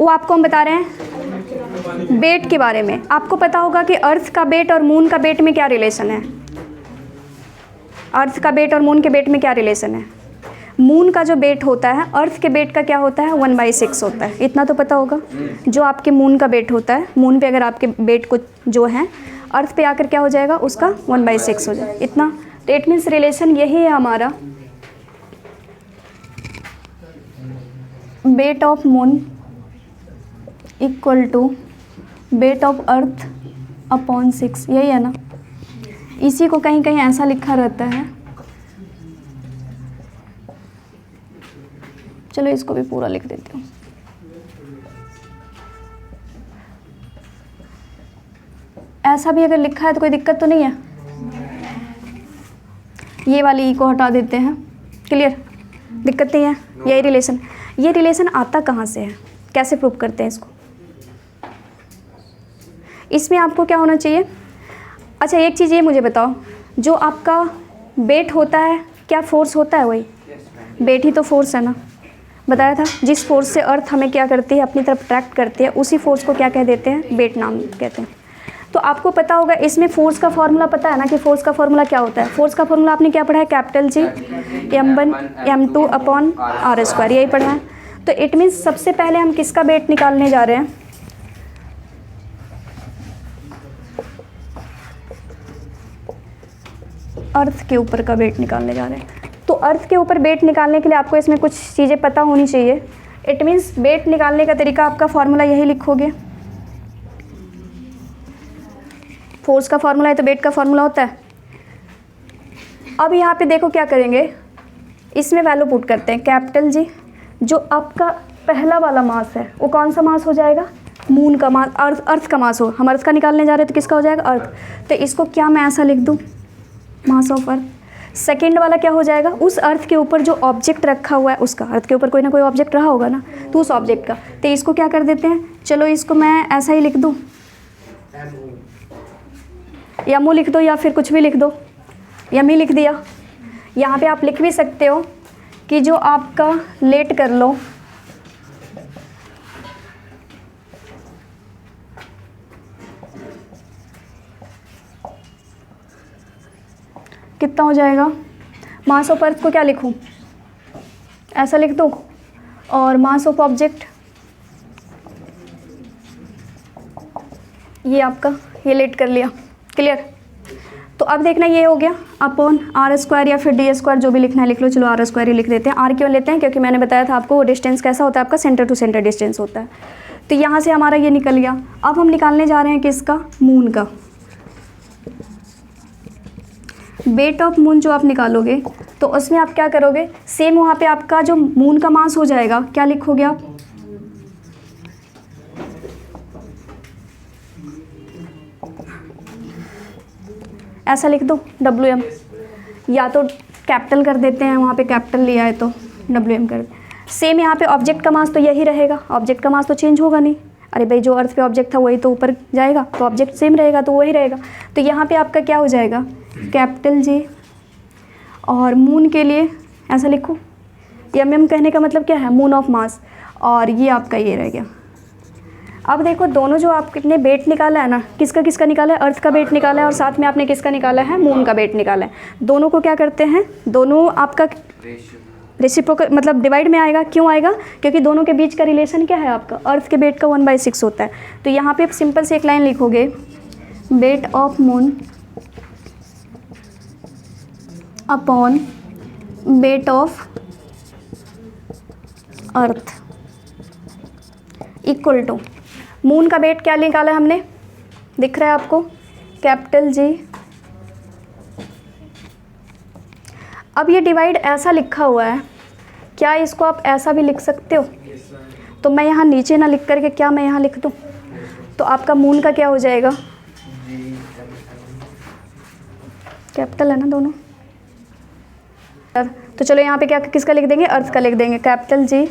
वो आपको हम बता रहे हैं वेट के बारे में। आपको पता होगा कि अर्थ का वेट और मून का वेट में क्या रिलेशन है। अर्थ का वेट और मून के वेट में क्या रिलेशन है। मून का जो वेट होता है अर्थ के वेट का क्या होता है 1/6 होता है। इतना तो पता होगा। जो आपके मून का वेट होता है, मून पे अगर आपके वेट को जो है अर्थ पे आकर क्या हो जाएगा उसका 1/6 हो जाएगा। इतना तो इट मीन्स रिलेशन यही है हमारा, weight of moon equal to weight of earth upon 6, यही है ना। इसी को कहीं कहीं ऐसा लिखा रहता है, चलो इसको भी पूरा लिख देती हूँ। ऐसा भी अगर लिखा है तो कोई दिक्कत तो नहीं है। ये वाली ई को हटा देते हैं, क्लियर, दिक्कत नहीं है। यही रिलेशन, ये रिलेशन आता कहाँ से है, कैसे प्रूव करते हैं इसको। इसमें आपको क्या होना चाहिए। अच्छा एक चीज़ ये मुझे बताओ, जो आपका वेट होता है क्या फोर्स होता है, वही वेट ही तो फोर्स है ना। बताया था जिस फोर्स से अर्थ हमें क्या करती है अपनी तरफ अट्रैक्ट करती है, उसी फोर्स को क्या कह देते हैं, वेट नाम कहते हैं। तो आपको पता होगा इसमें फोर्स का फॉर्मूला पता है ना, कि फोर्स का फॉर्मूला क्या होता है। फोर्स का फॉर्मूला आपने क्या पढ़ा है, capital G m1 m2 upon r², यही पढ़ा है। तो इट मीन्स सबसे पहले हम किसका वेट निकालने जा रहे हैं, अर्थ के ऊपर का वेट निकालने जा रहे हैं। तो अर्थ के ऊपर वेट निकालने के लिए आपको इसमें कुछ चीज़ें पता होनी चाहिए। इट मीन्स वेट निकालने का तरीका आपका फॉर्मूला यही लिखोगे। फोर्स का फॉर्मूला है तो वेट का फॉर्मूला होता है। अब यहाँ पे देखो क्या करेंगे, इसमें वैल्यू पुट करते हैं कैपिटल G। जो आपका पहला वाला मास है वो कौन सा मास हो जाएगा, मून का मास, अर्थ का मास हो। हम अर्थ का निकालने जा रहे हैं तो किसका हो जाएगा, अर्थ। तो इसको क्या मैं ऐसा लिख दूँ, मास ऑफ अर्थ। सेकेंड वाला क्या हो जाएगा, उस अर्थ के ऊपर जो ऑब्जेक्ट रखा हुआ है उसका, अर्थ के ऊपर कोई ना कोई ऑब्जेक्ट रहा होगा ना, तो उस ऑब्जेक्ट का। तो इसको क्या कर देते हैं, चलो इसको मैं ऐसा ही लिख दूँ, यमू लिख दो या फिर कुछ भी लिख दो, यमी लिख दिया। यहाँ पे आप लिख भी सकते हो कि जो आपका लेट कर लो, कितना हो जाएगा, मास ऑफ अर्थ को क्या लिखूं, ऐसा लिख दूं, और मास ऑफ ऑब्जेक्ट ये आपका, ये लेट कर लिया, क्लियर। तो अब देखना ये हो गया अपॉन r² या फिर d² जो भी लिखना है लिख लो। चलो r² ही लिख देते हैं। r क्यों लेते हैं, क्योंकि मैंने बताया था आपको वो डिस्टेंस कैसा होता है, आपका सेंटर टू सेंटर डिस्टेंस होता है। तो यहाँ से हमारा ये निकल गया। अब हम निकालने जा रहे हैं किसका, मून का। वेट ऑफ मून जो आप निकालोगे तो उसमें आप क्या करोगे, सेम वहाँ पे आपका जो मून का मास हो जाएगा, क्या लिखोगे आप, ऐसा लिख दो WM, या तो कैपिटल कर देते हैं, वहाँ पे कैपिटल लिया है तो WM कर। सेम यहाँ पे ऑब्जेक्ट का मास तो यही रहेगा, ऑब्जेक्ट का मास तो चेंज होगा नहीं। अरे भाई जो अर्थ पे ऑब्जेक्ट था वही तो ऊपर जाएगा, तो ऑब्जेक्ट सेम रहेगा तो वही रहेगा। तो यहाँ पे आपका क्या हो जाएगा, कैपिटल G, और मून के लिए ऐसा लिखो, MM कहने का मतलब क्या है, मून ऑफ मास, और ये आपका ये रह गया। अब देखो दोनों जो आपने वेट निकाला है ना, किसका किसका निकाला है, अर्थ का वेट निकाला है और साथ में आपने किसका निकाला है, मून का वेट निकाला है। दोनों को क्या करते हैं, दोनों आपका रेसिप्रोकल मतलब डिवाइड में आएगा। क्यों आएगा, क्योंकि दोनों के बीच का रिलेशन क्या है आपका, अर्थ के वेट का 1/6 होता है। तो यहाँ पे आप सिंपल से एक लाइन लिखोगे, weight of moon upon weight of earth equal to, moon का वेट क्या निकाला है हमने, दिख रहा है आपको, कैपिटल G। अब ये डिवाइड ऐसा लिखा हुआ है, क्या इसको आप ऐसा भी लिख सकते हो, तो मैं यहाँ नीचे ना लिख करके क्या मैं यहाँ लिख दूँ, तो आपका मून का क्या हो जाएगा, कैपिटल है ना दोनों। तो चलो यहाँ पे क्या किसका लिख देंगे, अर्थ का लिख देंगे, कैपिटल G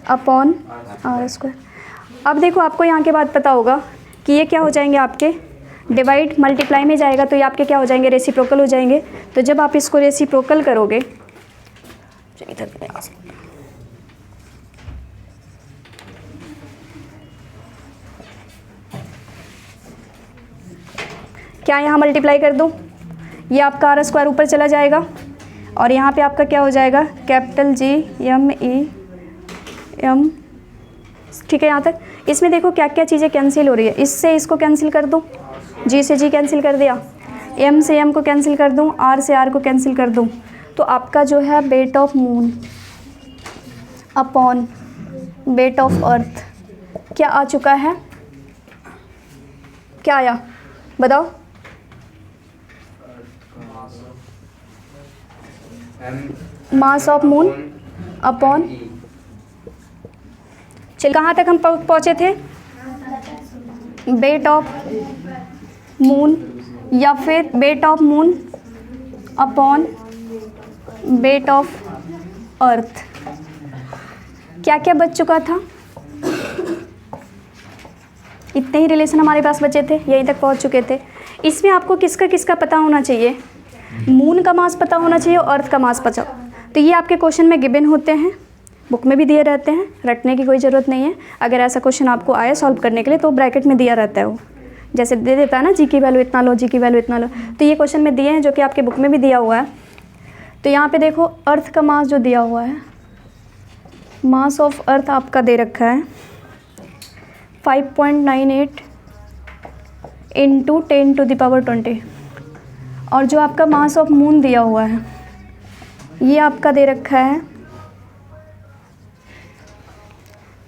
अपॉन r²। अब देखो आपको यहाँ के बाद पता होगा कि ये क्या हो जाएंगे आपके, डिवाइड मल्टीप्लाई में जाएगा तो ये आपके क्या हो जाएंगे, रेसिप्रोकल हो जाएंगे। तो जब आप इसको रेसिप्रोकल करोगे, क्या यहाँ मल्टीप्लाई कर दूँ, ये आपका आर स्क्वायर ऊपर चला जाएगा और यहाँ पे आपका क्या हो जाएगा, capital G M E M. ठीक है यहाँ तक। इसमें देखो क्या क्या चीज़ें कैंसिल हो रही है, इससे इसको कैंसिल कर दूँ, जी से जी कैंसिल कर दिया, एम से एम को कैंसिल कर दूँ, आर से आर को कैंसिल कर दूँ, तो आपका जो है wait of moon upon weight of अर्थ क्या आ चुका है, क्या आया बताओ। मास ऑफ मून अपॉन, चल कहाँ तक हम पहुँचे थे, वेट ऑफ मून या फिर wait of moon upon weight of अर्थ। क्या क्या बच चुका था, इतने ही रिलेशन हमारे पास बचे थे, यहीं तक पहुंच चुके थे। इसमें आपको किसका किसका पता होना चाहिए, मून का मास पता होना चाहिए और अर्थ का मास पता। तो ये आपके क्वेश्चन में गिवन होते हैं, बुक में भी दिए रहते हैं, रटने की कोई ज़रूरत नहीं है। अगर ऐसा क्वेश्चन आपको आए सॉल्व करने के लिए तो ब्रैकेट में दिया रहता है, वो जैसे दे देता है ना जी की वैल्यू इतना लो, जी की वैल्यू इतना लो, तो ये क्वेश्चन में दिए हैं जो कि आपके बुक में भी दिया हुआ है। तो यहाँ पे देखो अर्थ का मास जो दिया हुआ है, मास ऑफ अर्थ आपका दे रखा है 5.98 इंटू 10⁻20, और जो आपका मास ऑफ मून दिया हुआ है ये आपका दे रखा है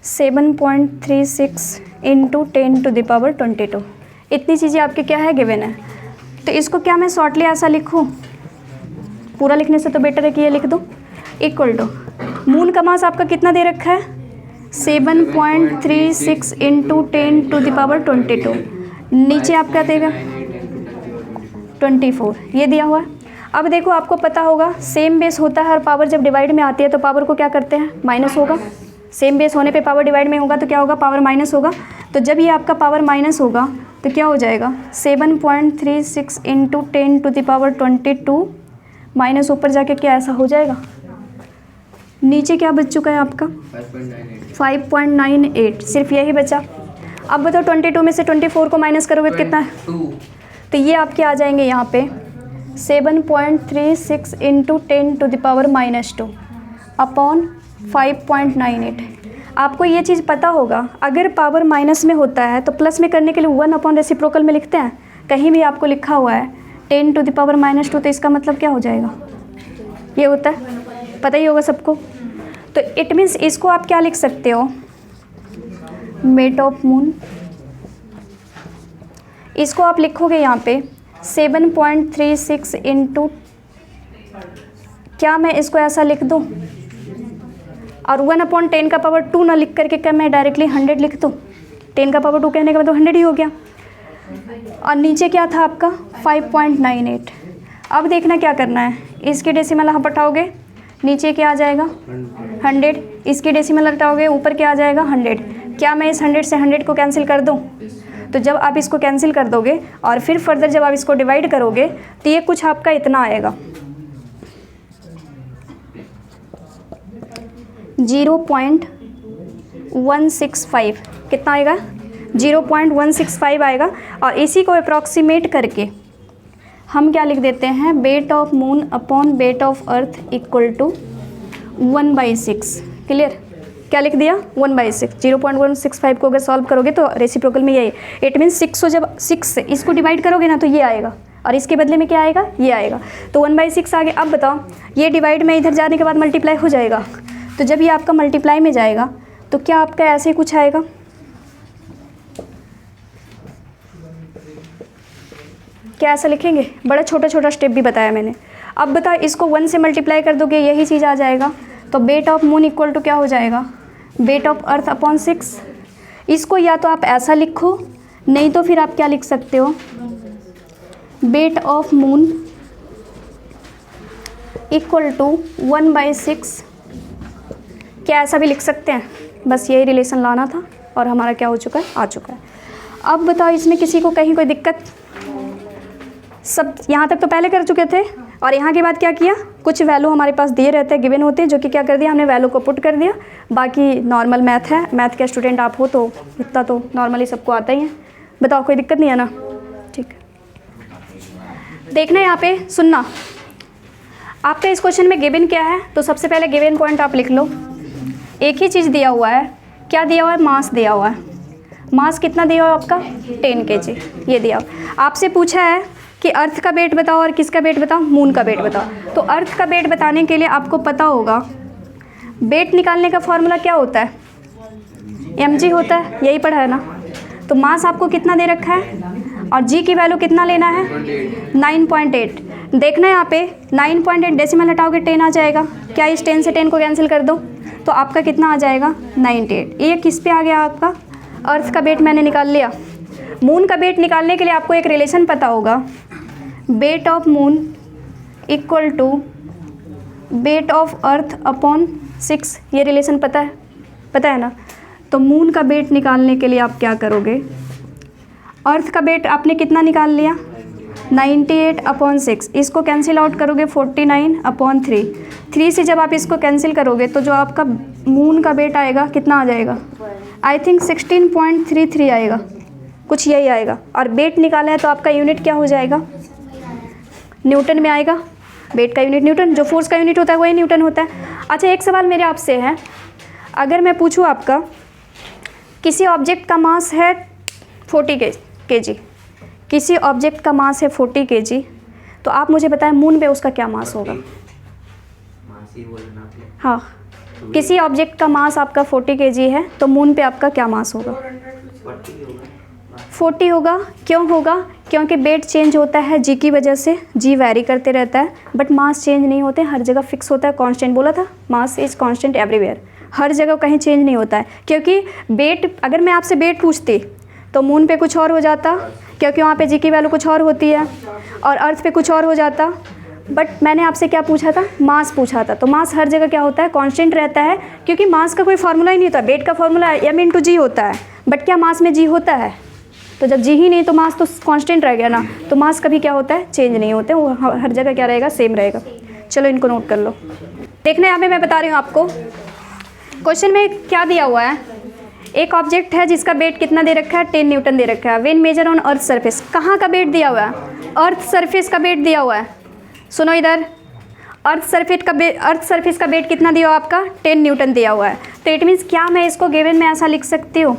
7.36 इंटू 10⁻22। इतनी चीज़ें आपके क्या है गिवन है। तो इसको क्या मैं शॉर्टली ऐसा लिखूँ, पूरा लिखने से तो बेटर है कि ये लिख दो, इक्वल टू मून का मास आपका कितना दे रखा है 7.36 इंटू 10⁻22, नीचे आपका देगा 24, ये दिया हुआ है। अब देखो आपको पता होगा सेम बेस होता है, हर पावर जब डिवाइड में आती है तो पावर को क्या करते हैं, माइनस होगा। सेम बेस होने पे पावर डिवाइड में होगा तो क्या होगा, पावर माइनस होगा। तो जब ये आपका पावर माइनस होगा तो क्या हो जाएगा 7.36 इंटू 10⁻22 माइनस ऊपर जाके क्या ऐसा हो जाएगा, नीचे क्या बच चुका है आपका 5.98, सिर्फ यही बचा। अब बताओ 22 में से 24 को माइनस करोगे तो कितना है, तो ये आपके आ जाएंगे यहाँ पे 7.36 इंटू 10⁻⁻2 अपॉन 5.98। आपको ये चीज़ पता होगा, अगर पावर माइनस में होता है तो प्लस में करने के लिए 1 अपॉन रेसिप्रोकल में लिखते हैं, कहीं भी आपको लिखा हुआ है 10⁻⁻2 तो इसका मतलब क्या हो जाएगा, ये होता है, पता ही होगा सबको। तो इट मीन्स इसको आप क्या लिख सकते हो, वेट ऑफ मून, इसको आप लिखोगे यहाँ पे 7.36 इंटू, क्या मैं इसको ऐसा लिख दूँ और 1/10 का पावर 2 ना लिख करके क्या मैं डायरेक्टली 100 लिख दूँ, 10 का पावर 2 कहने का मतलब 100 ही हो गया। और नीचे क्या था आपका 5.98। अब देखना क्या करना है, इसके डेसिमल आप हटाओगे नीचे क्या आ जाएगा 100, इसकी डेसिमल हटाओगे ऊपर क्या आ जाएगा 100। क्या मैं इस 100 से 100 को कैंसिल कर दूँ, तो जब आप इसको कैंसिल कर दोगे और फिर फर्दर जब आप इसको डिवाइड करोगे तो ये कुछ आपका इतना आएगा 0.165, कितना आएगा 0.165 आएगा। और इसी को अप्रॉक्सीमेट करके हम क्या लिख देते हैं, weight of moon upon weight of earth equal to 1/6। Clear, क्या लिख दिया 1/6। 0.165 को अगर सॉल्व करोगे तो रेसिप्रोकल में यही, इट मीन्स 6 को जब 6 से इसको डिवाइड करोगे ना तो ये आएगा और इसके बदले में क्या आएगा, ये आएगा। तो 1/6 आ गया। अब बताओ ये डिवाइड में इधर जाने के बाद मल्टीप्लाई हो जाएगा, तो जब ये आपका मल्टीप्लाई में जाएगा तो क्या आपका ऐसे कुछ आएगा, क्या ऐसा लिखेंगे, बड़ा छोटा छोटा स्टेप भी बताया मैंने। अब बताओ इसको 1 से मल्टीप्लाई कर दोगे यही चीज़ आ जाएगा, तो weight of moon equal to क्या हो जाएगा, वेट ऑफ अर्थ अपॉन 6। इसको या तो आप ऐसा लिखो, नहीं तो फिर आप क्या लिख सकते हो, weight of moon equal to 1/6, क्या ऐसा भी लिख सकते हैं। बस यही रिलेशन लाना था और हमारा क्या हो चुका है, आ चुका है। अब बताओ इसमें किसी को कहीं कोई दिक्कत, सब यहाँ तक तो पहले कर चुके थे और यहाँ के बाद क्या किया, कुछ वैल्यू हमारे पास दिए रहते हैं, गिवन होते हैं, जो कि क्या कर दिया हमने वैल्यू को पुट कर दिया। बाकी नॉर्मल मैथ है, मैथ के स्टूडेंट आप हो तो इतना तो नॉर्मली सबको आता ही है। बताओ कोई दिक्कत नहीं है ना, ठीक है। देखना यहाँ पे, सुनना। आपका इस क्वेश्चन में गिवन क्या है, तो सबसे पहले गिवन पॉइंट आप लिख लो। एक ही चीज़ दिया हुआ है, क्या दिया हुआ है, मास दिया हुआ है। मास कितना दिया हुआ है आपका, 10 kg, ये दिया हुआ। आपसे पूछा है कि अर्थ का वेट बताओ और किसका वेट बताओ, मून का वेट बताओ। तो अर्थ का वेट बताने के लिए आपको पता होगा वेट निकालने का फॉर्मूला क्या होता है, mg होता है, यही पढ़ा है ना। तो मास आपको कितना दे रखा है और g की वैल्यू कितना लेना है, 9.8। देखना है यहाँ पे 9.8 डेसिमल हटाओगे 10 आ जाएगा। क्या इस 10 से 10 को कैंसिल कर दो तो आपका कितना आ जाएगा, 98। ये किस पे आ गया आपका, अर्थ का वेट मैंने निकाल लिया। मून का वेट निकालने के लिए आपको एक रिलेशन पता होगा, weight of moon equal to weight of earth upon 6। ये रिलेशन पता है ना। तो मून का वेट निकालने के लिए आप क्या करोगे, अर्थ का वेट आपने कितना निकाल लिया, 98/6। इसको कैंसिल आउट करोगे 49/3। 3 से जब आप इसको कैंसिल करोगे तो जो आपका मून का वेट आएगा कितना आ जाएगा, आई थिंक 16.33 आएगा, कुछ यही आएगा। और वेट निकाला है तो आपका यूनिट क्या हो जाएगा, न्यूटन में आएगा। वेट का यूनिट न्यूटन, जो फोर्स का यूनिट होता है वही न्यूटन होता है। अच्छा, एक सवाल मेरे आपसे है, अगर मैं पूछूँ आपका किसी ऑब्जेक्ट का मास है 40 kg, किसी ऑब्जेक्ट का मास है 40 kg, तो आप मुझे बताएं मून पे उसका क्या मास होगा। हाँ, किसी ऑब्जेक्ट का मास आपका 40 kg है तो मून पे आपका क्या मास होगा, 40 होगा। क्यों होगा, क्योंकि वेट चेंज होता है जी की वजह से, जी वैरी करते रहता है, बट मास चेंज नहीं होते, हर जगह फिक्स होता है, कांस्टेंट बोला था, मास इज कांस्टेंट एवरीवेयर, हर जगह कहीं चेंज नहीं होता है। क्योंकि वेट, अगर मैं आपसे वेट पूछती तो मून पे कुछ और हो जाता, क्योंकि वहाँ पे जी की वैल्यू कुछ और होती है, और अर्थ पे कुछ और हो जाता। बट मैंने आपसे क्या पूछा था, मास पूछा था। तो मास हर जगह क्या होता है, कांस्टेंट रहता है, क्योंकि मास का कोई फार्मूला ही नहीं होता। वेट का फार्मूला m/g होता है, बट क्या मास में g होता है, तो जब जी ही नहीं तो मास तो कांस्टेंट रह गया ना। तो मास कभी क्या होता है, चेंज नहीं होते, वो हर जगह क्या रहेगा, सेम रहेगा। चलो इनको नोट कर लो। देखना यहाँ पे मैं बता रही हूँ आपको, क्वेश्चन में क्या दिया हुआ है, एक ऑब्जेक्ट है जिसका वेट कितना दे रखा है, 10 न्यूटन दे रखा है। When major on earth surface, कहाँ का वेट दिया हुआ है, अर्थ सरफेस का वेट दिया हुआ है। सुनो इधर, अर्थ सरफेस का वेट कितना दिया हुआ आपका, 10 न्यूटन दिया हुआ है। तो इट मीन्स क्या मैं इसको गिवन में ऐसा लिख सकती हूँ,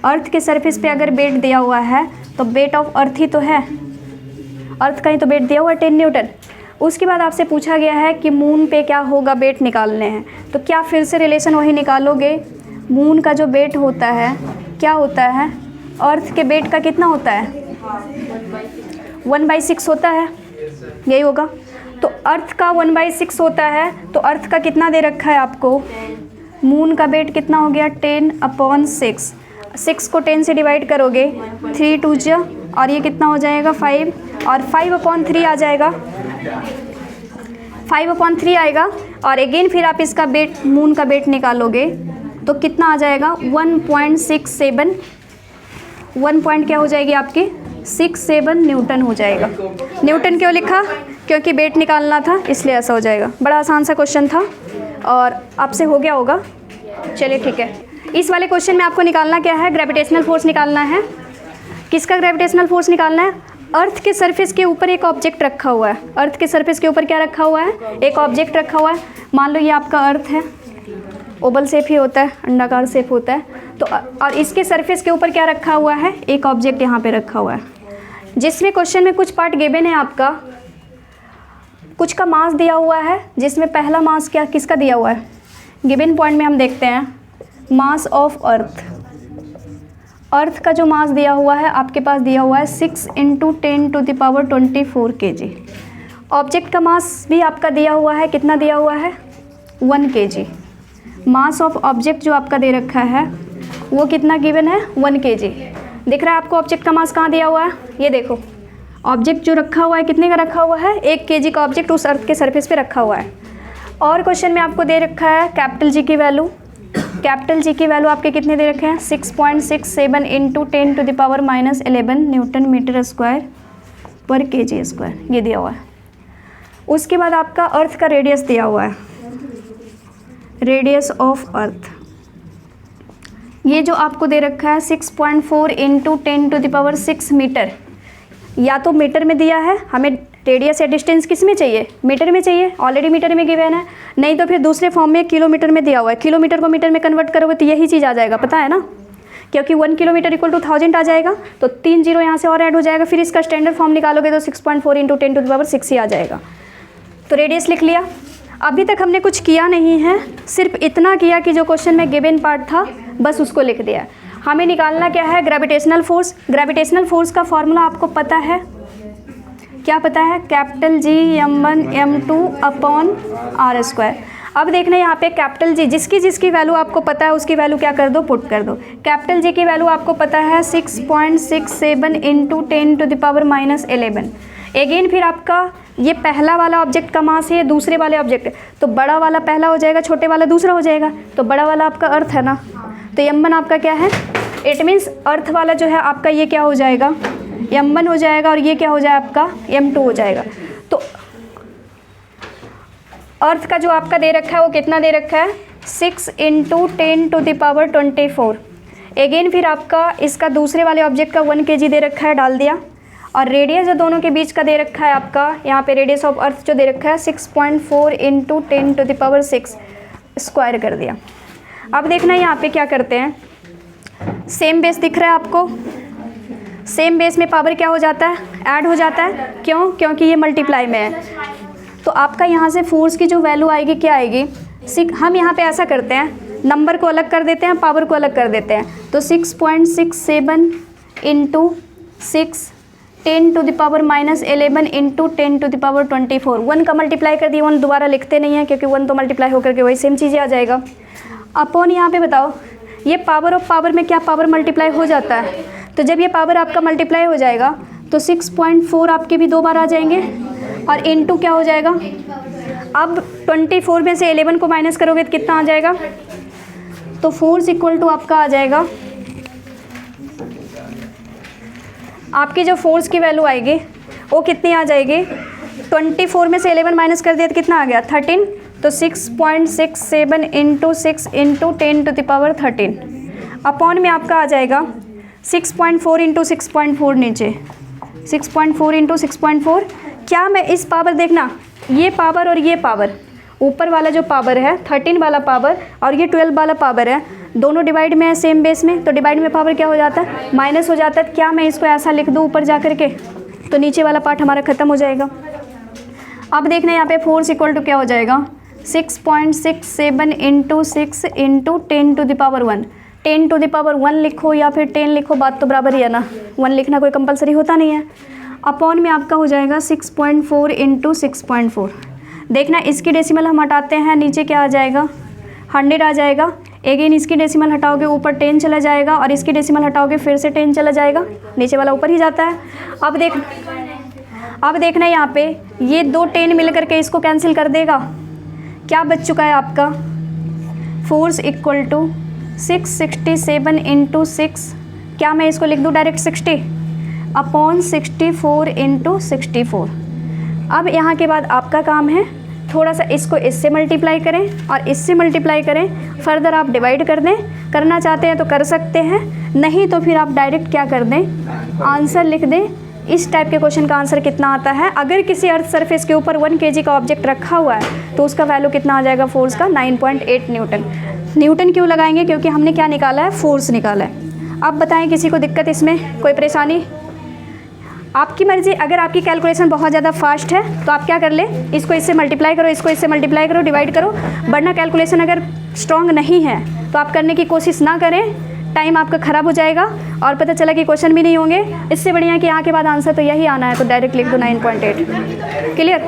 अर्थ के सरफेस पे अगर वेट दिया हुआ है तो वेट ऑफ अर्थ ही तो है, अर्थ का ही तो वेट दिया हुआ है 10 न्यूटन। उसके बाद आपसे पूछा गया है कि मून पे क्या होगा, वेट निकालने हैं। तो क्या फिर से रिलेशन वही निकालोगे, मून का जो वेट होता है क्या होता है, अर्थ के वेट का कितना होता है, 1/6 होता है, यही होगा। तो अर्थ का 1/6 होता है, तो अर्थ का कितना दे रखा है आपको, मून का वेट कितना हो गया, 10/6। 6 को 10 से डिवाइड करोगे, 3 2 जा, और ये कितना हो जाएगा 5, और 5/3 आ जाएगा, 5/3 आएगा। और अगेन फिर आप इसका वेट, मून का वेट निकालोगे तो कितना आ जाएगा, 1.67, 1 पॉइंट क्या हो जाएगी आपकी 67 न्यूटन हो जाएगा। न्यूटन क्यों लिखा, क्योंकि वेट निकालना था इसलिए ऐसा हो जाएगा। बड़ा आसान सा क्वेश्चन था और आपसे हो गया होगा। चलिए ठीक है, इस वाले क्वेश्चन में आपको निकालना क्या है, ग्रेविटेशनल फोर्स निकालना है। किसका ग्रेविटेशनल फोर्स निकालना है, अर्थ के सरफेस के ऊपर एक ऑब्जेक्ट रखा हुआ है। अर्थ के सरफेस के ऊपर क्या रखा हुआ है, एक ऑब्जेक्ट रखा हुआ है। मान लो ये आपका अर्थ है, ओवल शेप ही होता है, अंडाकार शेप होता है। तो और इसके सरफेस के ऊपर क्या रखा हुआ है, एक ऑब्जेक्ट यहाँ पे रखा हुआ है, जिसमें क्वेश्चन में कुछ पार्ट गिवन है आपका, कुछ का मास दिया हुआ है, जिसमें पहला मास क्या किसका दिया हुआ है, गिवन पॉइंट में हम देखते हैं मास ऑफ अर्थ। अर्थ का जो मास दिया हुआ है आपके पास दिया हुआ है 6 × 10⁻24 kg। ऑब्जेक्ट का मास भी आपका दिया हुआ है, कितना दिया हुआ है, 1 kg। मास ऑफ ऑब्जेक्ट जो आपका दे रखा है वो कितना गिवन है, 1 kg। दिख रहा है आपको ऑब्जेक्ट का मास कहाँ दिया हुआ है, ये देखो ऑब्जेक्ट जो रखा हुआ है कितने का रखा हुआ है, 1 kg का ऑब्जेक्ट उस अर्थ के सरफेस पे रखा हुआ है। और क्वेश्चन में आपको दे रखा है कैपिटल जी की वैल्यू, कैपिटल जी की वैल्यू आपके कितने दे रखे हैं, 6.67 × 10⁻11 न्यूटन मीटर स्क्वायर पर kg स्क्वायर, ये दिया हुआ है। उसके बाद आपका अर्थ का रेडियस दिया हुआ है, रेडियस ऑफ अर्थ, ये जो आपको दे रखा है 6.4 × 10⁻6 मीटर, या तो मीटर में दिया है, हमें रेडियस या डिस्टेंस किस में चाहिए, मीटर में चाहिए, ऑलरेडी मीटर में गिवन है, नहीं तो फिर दूसरे फॉर्म में किलोमीटर में दिया हुआ है, किलोमीटर को मीटर में कन्वर्ट करोगे तो यही चीज़ आ जाएगा, पता है ना, क्योंकि 1 किलोमीटर इक्वल टू 1000 आ जाएगा, तो 3 जीरो यहाँ से और ऐड हो जाएगा, फिर इसका स्टैंडर्ड फॉर्म निकालोगे तो 6.4 × 10⁻6 ही आ जाएगा। तो रेडियस लिख लिया। अभी तक हमने कुछ किया नहीं है, सिर्फ इतना किया कि जो क्वेश्चन में गिवन पार्ट था बस उसको लिख दिया। हमें निकालना क्या है, ग्रेविटेशनल फोर्स। ग्रेविटेशनल फोर्स का फॉर्मूला आपको पता है, क्या पता है, capital G m1 m2 upon r²। अब देखना यहाँ पे कैपिटल G, जिसकी जिसकी वैल्यू आपको पता है उसकी वैल्यू क्या कर दो, पुट कर दो। कैपिटल G की वैल्यू आपको पता है 6.67 × 10⁻11। अगेन फिर आपका ये पहला वाला ऑब्जेक्ट का मास है, दूसरे वाले ऑब्जेक्ट, तो बड़ा वाला पहला हो जाएगा, छोटे वाला दूसरा हो जाएगा, तो बड़ा वाला आपका अर्थ है ना, तो m1 आपका क्या है, इट मीन्स अर्थ वाला जो है आपका ये क्या हो जाएगा, m1 हो जाएगा, और ये क्या हो जाएगा आपका m2 हो जाएगा। तो अर्थ का जो आपका दे रखा है वो कितना दे रखा है, 6 × 10⁻24। अगेन फिर आपका इसका दूसरे वाले ऑब्जेक्ट का 1 kg दे रखा है, डाल दिया, और रेडियस जो दोनों के बीच का दे रखा है आपका, यहाँ पे रेडियस ऑफ अर्थ जो दे रखा है 6.4 × 10⁻6 स्क्वायर कर दिया। अब देखना यहाँ पे क्या करते हैं, सेम बेस दिख रहा है आपको, सेम बेस में पावर क्या हो जाता है, ऐड हो जाता है, क्यों, क्योंकि ये मल्टीप्लाई में है। तो आपका यहाँ से फोर्स की जो वैल्यू आएगी क्या आएगी, हम यहाँ पे ऐसा करते हैं, नंबर को अलग कर देते हैं, पावर को अलग कर देते हैं, तो 6.67 × 6 10⁻11 × 10⁻24। 1 का मल्टीप्लाई कर दिया, 1 दोबारा लिखते नहीं हैं क्योंकि 1 तो मल्टीप्लाई होकर के वही सेम चीज़ें आ जाएगा। अपॉन यहाँ पे बताओ, ये पावर ऑफ पावर में क्या पावर मल्टीप्लाई हो जाता है, तो जब ये पावर आपका मल्टीप्लाई हो जाएगा तो 6.4 आपके भी 2 बार आ जाएंगे, और इनटू क्या हो जाएगा, अब 24 में से 11 को माइनस करोगे तो कितना आ जाएगा, तो फोर्स इक्वल टू आपका आ जाएगा, आपकी जो फोर्स की वैल्यू आएगी वो कितनी आ जाएगी, 24 में से 11 माइनस कर दिया तो कितना आ गया, 13, तो 6.67 × 6 × 10⁻13 अपॉन में आपका आ जाएगा 6.4 × 6.4, नीचे 6.4 × 6.4। क्या मैं इस पावर, देखना ये पावर और ये पावर, ऊपर वाला जो पावर है 13 वाला पावर और ये 12 वाला पावर है, दोनों डिवाइड में है सेम बेस में, तो डिवाइड में पावर क्या हो जाता है, माइनस हो जाता है। क्या मैं इसको ऐसा लिख दूँ ऊपर जा कर के, तो नीचे वाला पार्ट हमारा ख़त्म हो जाएगा। अब देखना यहाँ पे फोर्स इक्वल टू क्या हो जाएगा, 6.67 × 6 × 10⁻1 लिखो या फिर 10 लिखो, बात तो बराबर ही है ना, 1 लिखना कोई कंपलसरी होता नहीं है। अपॉन में आपका हो जाएगा 6.4 × 6.4। देखना इसकी डेसिमल हम हटाते हैं, नीचे क्या आ जाएगा, 100 आ जाएगा। अगेन इसकी डेसिमल हटाओगे ऊपर 10 चला जाएगा, और इसकी डेसिमल हटाओगे फिर से 10 चला जाएगा, नीचे वाला ऊपर ही जाता है। अब देखना यहाँ पे ये 2 10 मिल करके इसको कैंसिल कर देगा, क्या बच चुका है आपका, फोर्स इक्वल टू 667 × 6, क्या मैं इसको लिख दूँ डायरेक्ट 60 अपॉन 64 × 64। अब यहाँ के बाद आपका काम है थोड़ा सा इसको इससे मल्टीप्लाई करें और इससे मल्टीप्लाई करें, फर्दर आप डिवाइड कर दें, करना चाहते हैं तो कर सकते हैं, नहीं तो फिर आप डायरेक्ट क्या कर दें, आंसर लिख दें। इस टाइप के क्वेश्चन का आंसर कितना आता है, अगर किसी अर्थ सरफेस के ऊपर 1 kg का ऑब्जेक्ट रखा हुआ है तो उसका वैल्यू कितना आ जाएगा फोर्स का, 9.8 न्यूटन। न्यूटन क्यों लगाएंगे, क्योंकि हमने क्या निकाला है, फोर्स निकाला है। अब बताएं किसी को दिक्कत इसमें, कोई परेशानी, आपकी मर्जी। अगर आपकी कैलकुलेशन बहुत ज़्यादा फास्ट है तो आप क्या कर ले, इसको इससे मल्टीप्लाई करो, इसको इससे मल्टीप्लाई करो, डिवाइड करो, वरना कैलकुलेशन अगर स्ट्रॉन्ग नहीं है तो आप करने की कोशिश ना करें, टाइम आपका ख़राब हो जाएगा और पता चला कि क्वेश्चन भी नहीं होंगे। इससे बढ़िया कि यहाँ के बाद आंसर तो यही आना है, तो डायरेक्ट लिख दो 9.8। क्लियर।